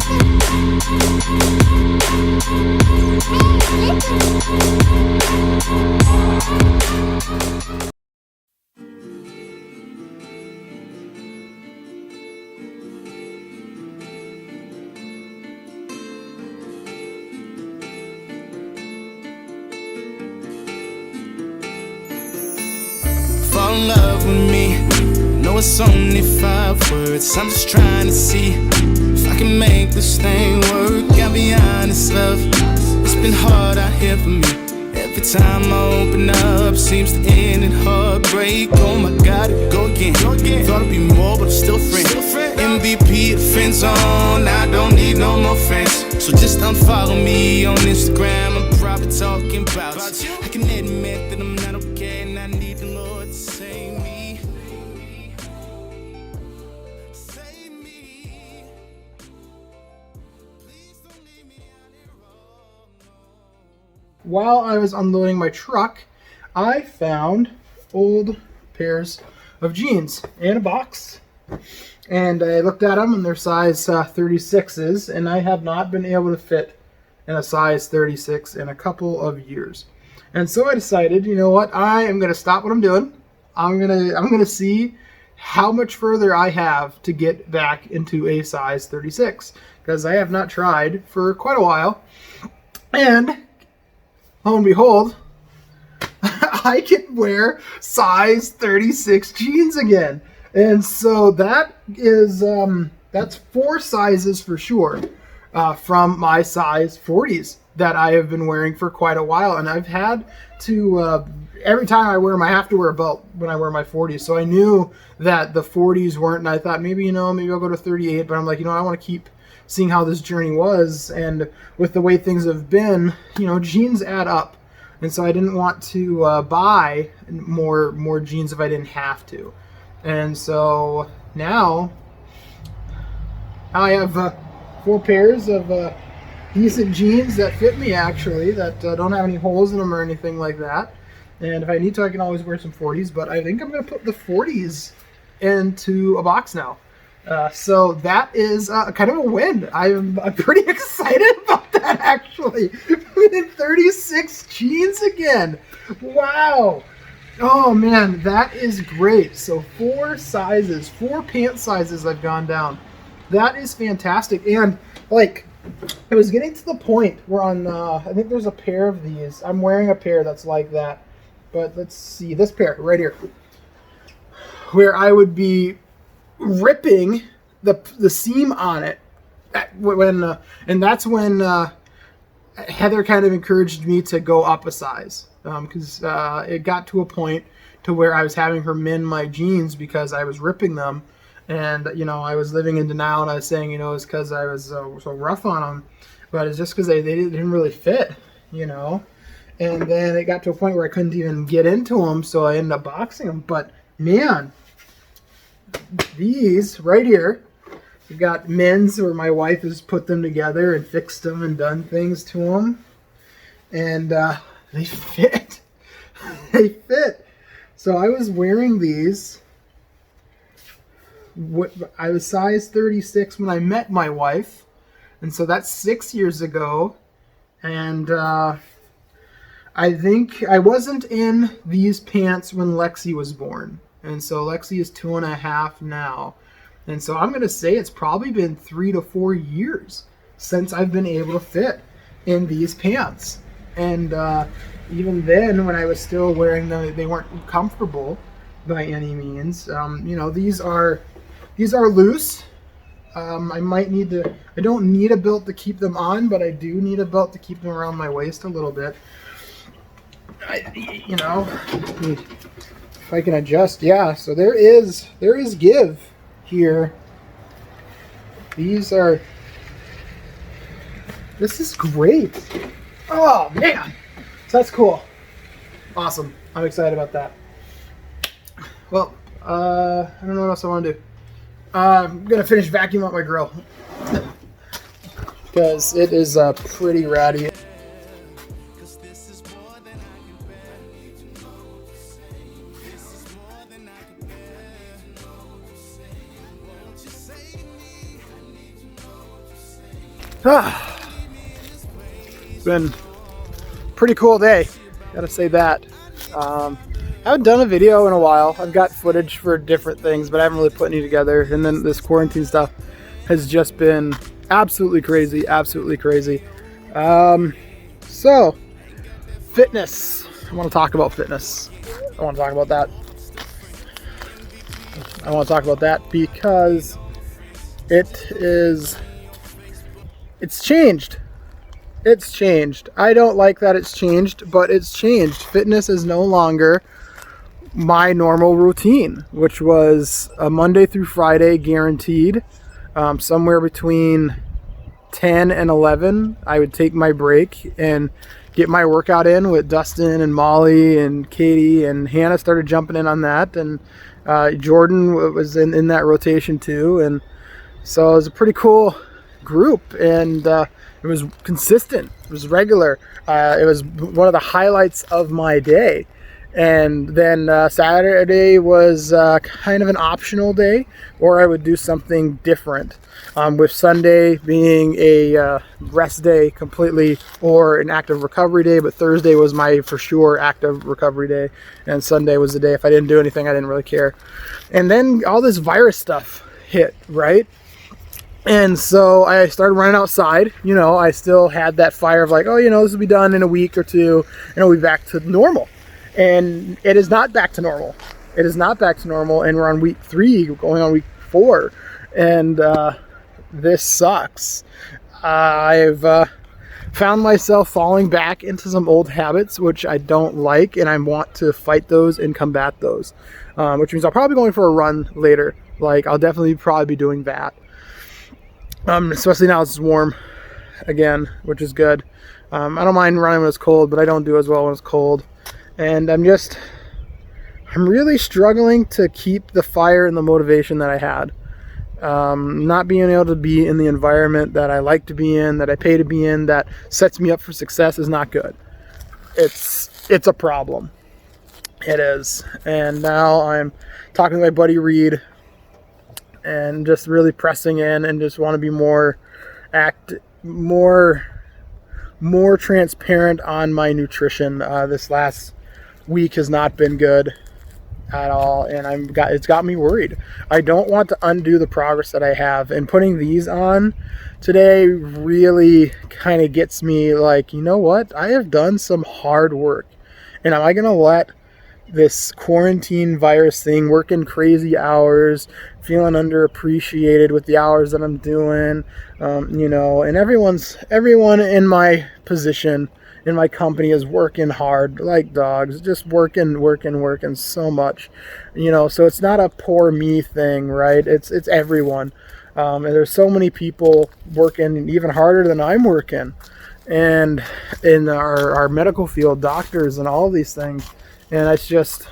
Fall in love with me. No, it's only 5 words. I'm just trying to see if I can make this thing work. I'll be honest, love, it's been hard out here for me. Every time I open up, seems to end in heartbreak. Oh my God, go again. Thought it'd be more, but I'm still friends. MVP, the friend zone. I don't need no more friends. So just unfollow me on Instagram. I'm probably talking about you. I can admit that I'm not okay, and I need the Lord to save me. Save me. Please don't leave me out here alone. While I was unloading my truck, I found old pairs of jeans in a box. And I looked at them, and they're size 36s, and I have not been able to fit in a size 36 in a couple of years. And so I decided, you know what, I am going to stop what I'm doing. I'm gonna see how much further I have to get back into a size 36, because I have not tried for quite a while. And lo and behold, I can wear size 36 jeans again. And so that is, that's 4 sizes for sure from my size 40s that I have been wearing for quite a while. And I've had to, every time I wear them, I have to wear a belt when I wear my 40s. So I knew that the 40s weren't, and I thought maybe I'll go to 38. But I'm like, I want to keep seeing how this journey was. And with the way things have been, jeans add up. And so I didn't want to buy more jeans if I didn't have to. And so now I have 4 pairs of decent jeans that fit me, actually, that don't have any holes in them or anything like that. And if I need to, I can always wear some 40s, but I think I'm going to put the 40s into a box now. So that is kind of a win. I'm pretty excited about that, actually. 36 jeans again. Wow. Oh man, that is great. So 4 pant sizes I've gone down. That is fantastic. And like, I was getting to the point where I think there's a pair of these. I'm wearing a pair that's like that. But let's see, this pair right here, where I would be ripping the seam on it and that's when Heather kind of encouraged me to go up a size, because it got to a point to where I was having her mend my jeans because I was ripping them. And I was living in denial, and I was saying it's because I was so rough on them, but it's just because they didn't really fit. And then it got to a point where I couldn't even get into them, so I ended up boxing them. But man, these right here, we've got men's where my wife has put them together and fixed them and done things to them, and they fit. They fit. So I was wearing these. I was size 36 when I met my wife, and so that's 6 years ago. And I think I wasn't in these pants when Lexi was born. And so Lexi is 2.5 now. And so I'm going to say it's probably been 3 to 4 years since I've been able to fit in these pants. And even then, when I was still wearing them, they weren't comfortable by any means. These are loose. I don't need a belt to keep them on, but I do need a belt to keep them around my waist a little bit. If I can adjust, yeah. So there is give here. This is great. Oh man, so that's cool. Awesome. I'm excited about that. Well, I don't know what else I want to do. I'm gonna finish vacuuming up my grill because it is pretty ratty. It's been a pretty cool day, gotta say that. I haven't done a video in a while. I've got footage for different things, but I haven't really put any together. And then this quarantine stuff has just been absolutely crazy, absolutely crazy. So, fitness. I want to talk about fitness. I want to talk about that. I want to talk about that because it's changed. It's changed. I don't like that it's changed, but it's changed. Fitness is no longer my normal routine, which was a Monday through Friday guaranteed. Somewhere between 10 and 11, I would take my break and get my workout in with Dustin and Molly and Katie, and Hannah started jumping in on that, and Jordan was in that rotation too. And so it was a pretty cool group, and it was consistent, it was regular. It was one of the highlights of my day. And then Saturday was kind of an optional day, or I would do something different, with Sunday being a rest day completely, or an active recovery day. But Thursday was my for sure active recovery day, and Sunday was the day if I didn't do anything, I didn't really care. And then all this virus stuff hit, right? And so I started running outside. You know, I still had that fire of like, oh, you know, this will be done in a week or two, and it'll be back to normal. And it is not back to normal. It is not back to normal. And we're on week 3, going on week 4. And this sucks. I've found myself falling back into some old habits, which I don't like. And I want to fight those and combat those. Which means I'll probably be going for a run later. Like, I'll definitely probably be doing that. Especially now it's warm again, which is good. I don't mind running when it's cold, but I don't do as well when it's cold. And I'm really struggling to keep the fire and the motivation that I had. Not being able to be in the environment that I like to be in, that I pay to be in, that sets me up for success is not good. It's a problem. It is. And now I'm talking to my buddy Reed and just really pressing in and just want to be more transparent on my nutrition. This last week has not been good at all, and it's got me worried. I don't want to undo the progress that I have, and putting these on today really kind of gets me like, you know what? I have done some hard work, and am I going to let this quarantine virus thing, working crazy hours, feeling underappreciated with the hours that I'm doing, you know, and everyone in my position in my company is working hard like dogs, just working so much, you know. So it's not a poor me thing, right? It's everyone, and there's so many people working even harder than I'm working, and in our medical field, doctors and all these things. And it's just,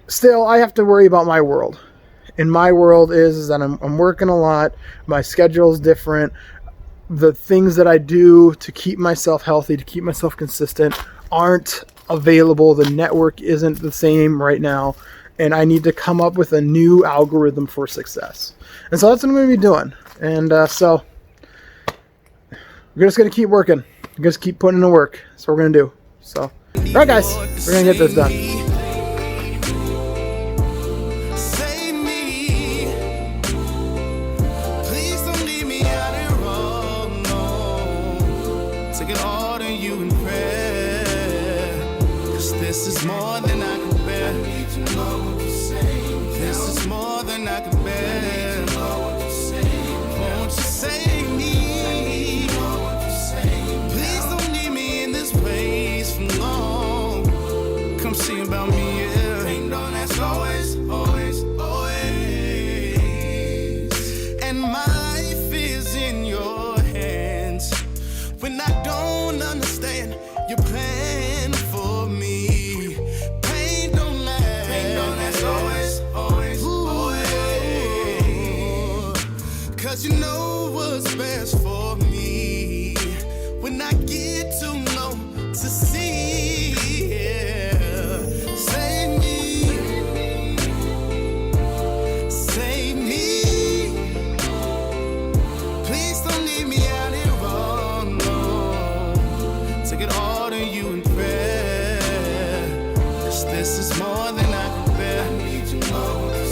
still, I have to worry about my world. And my world is that I'm working a lot. My schedule's different. The things that I do to keep myself healthy, to keep myself consistent, aren't available. The network isn't the same right now. And I need to come up with a new algorithm for success. And so that's what I'm going to be doing. And so we're just going to keep working. We're just keep putting in the work. That's what we're going to do. So, all right, guys, we're going to get this done. This is more than I can bear. I need to know what to say. This is more than I can bear. I need to know what to say. Won't you save me? Please don't leave me in this place for long. Come see about me, yeah. Ain't no that's always. And my life is in your hands. When I don't understand your plan for me. Cause you know what's best for me. When I get to know, to see, yeah. Save me. Save me. Please don't leave me it all to you in prayer. This is more than